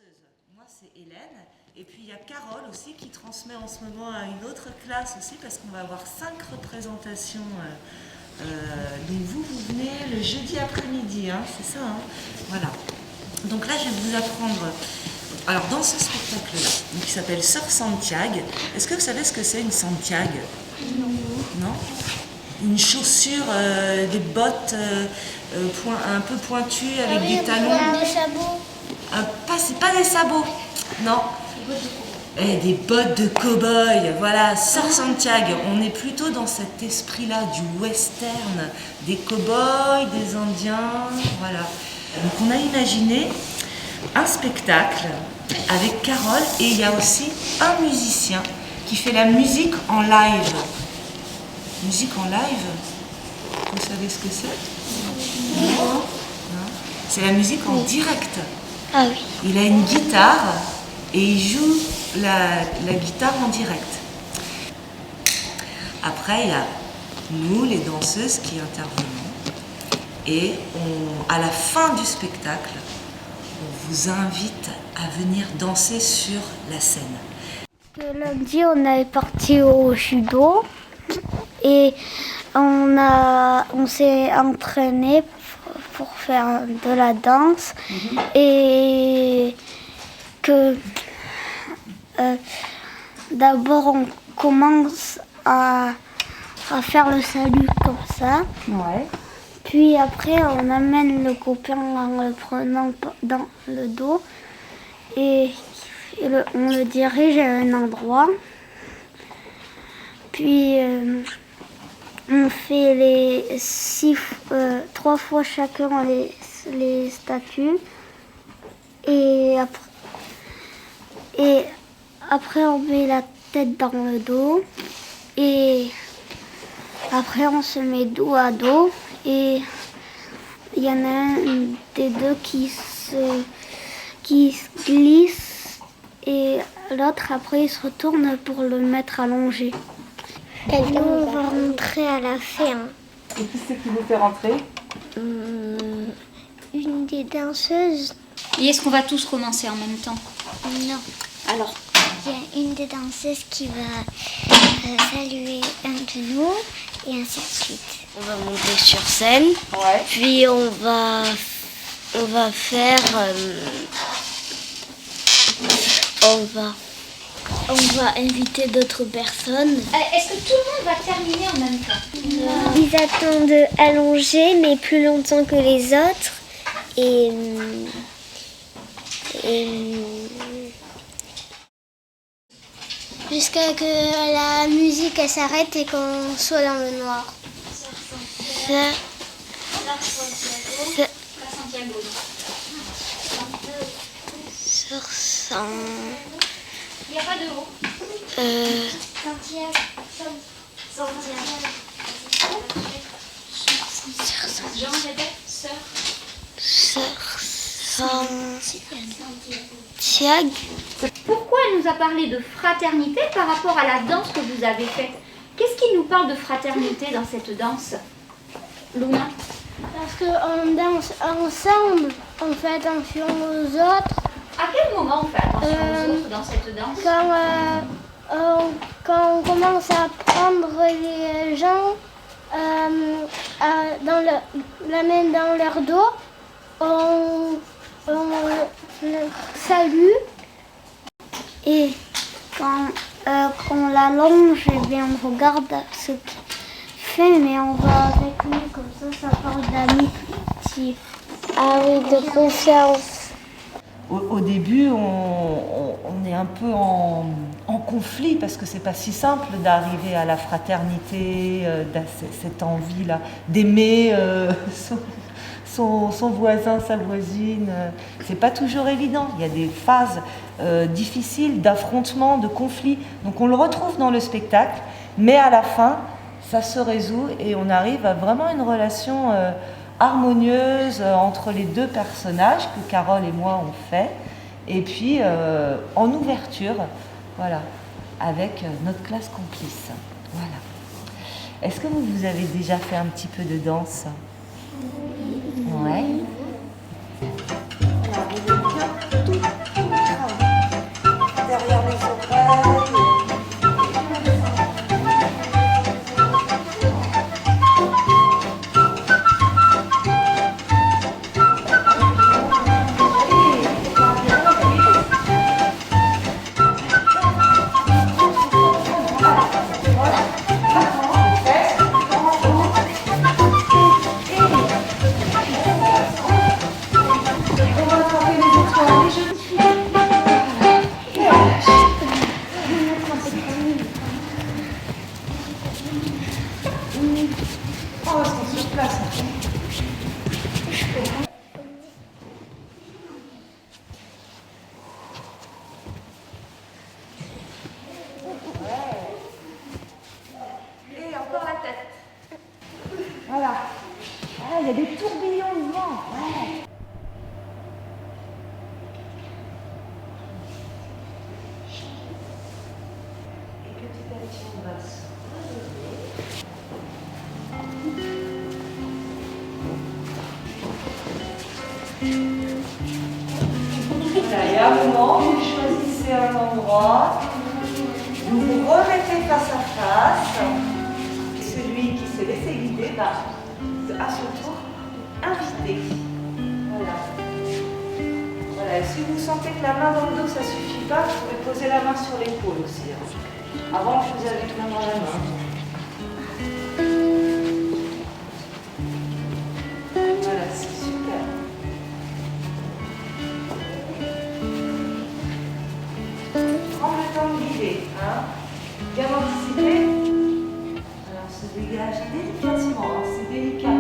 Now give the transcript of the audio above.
danseuse. Moi, c'est Hélène. Et puis, il y a Carole aussi qui transmet en ce moment à une autre classe aussi parce qu'on va avoir 5 représentations. Donc, vous venez le jeudi après-midi, hein, c'est ça, hein. Voilà. Donc là, je vais vous apprendre... Alors, dans ce spectacle-là, qui s'appelle Sœur Santiago, est-ce que vous savez ce que c'est une Santiago? Non. Non? Une chaussure, des bottes un peu pointues avec des talons. Des sabots. C'est pas des sabots, non. Des bottes de cow-boy, voilà, Sœur Santiago. On est plutôt dans cet esprit-là du western, des cow-boys, des indiens, voilà. Donc on a imaginé un spectacle avec Carole et il y a aussi un musicien qui fait la musique en live. Musique en live, vous savez ce que c'est? Non. C'est la musique en direct. Ah oui. Il a une guitare et il joue la guitare en direct. Après, il y a nous, les danseuses, qui intervenons. Et à la fin du spectacle, on vous invite à venir danser sur la scène. Lundi, on est parti au judo et on s'est entraîné pour faire de la danse et que d'abord on commence à faire le salut comme ça. Ouais. Puis après on amène le copain en le prenant dans le dos et on le dirige à un endroit. Puis on fait les 3 fois chacun les statues. Et après on met la tête dans le dos. Et après on se met dos à dos. Et il y en a un des deux qui se glisse. Et l'autre après il se retourne pour le mettre allongé. Et nous, on va rentrer à la fin. Et qui c'est qui vous fait rentrer? Une des danseuses. Et est-ce qu'on va tous commencer en même temps? Non. Alors, il y a une des danseuses qui va saluer un de nous et ainsi de suite. On va monter sur scène, Ouais. puis on va faire... On va inviter d'autres personnes. est-ce que tout le monde va terminer en même temps? Ils attendent allongés, mais plus longtemps que les autres. Et jusqu'à que la musique elle s'arrête et qu'on soit dans le noir. Il n'y a pas de haut. Jean, répète, sœur. Santiago. Pourquoi elle nous a parlé de fraternité par rapport à la danse que vous avez faite? Qu'est-ce qui nous parle de fraternité dans cette danse, Luna? Parce qu'on danse ensemble, on fait attention aux autres. À quel moment on fait attention aux autres dans cette danse? Quand on commence à prendre les gens la main dans leur dos, on le salue. Et quand on l'allonge, eh bien, on regarde ce qu'il fait, mais on va avec lui, comme ça parle d'amitié. Ah oui, de confiance. Au début, on est un peu en conflit parce que c'est pas si simple d'arriver à la fraternité, cette envie-là d'aimer son voisin, sa voisine. C'est pas toujours évident. Il y a des phases difficiles d'affrontement, de conflit. Donc on le retrouve dans le spectacle, mais à la fin, ça se résout et on arrive à vraiment une relation harmonieuse entre les deux personnages que Carole et moi on fait, et puis en ouverture, voilà, avec notre classe complice. Voilà. Est-ce que vous avez déjà fait un petit peu de danse? Ouais. Voilà, et à un moment, vous choisissez un endroit, vous vous remettez face à face, et celui qui s'est laissé guider va à son tour inviter. Voilà. Voilà. Et si vous sentez que la main dans le dos ça suffit pas, vous pouvez poser la main sur l'épaule aussi. Hein. Avant, je faisais avec la main dans la main. Voilà, c'est super. Prends le temps de guider. Hein. Bien anticiper. Alors, se dégage délicatement. Hein. C'est délicat.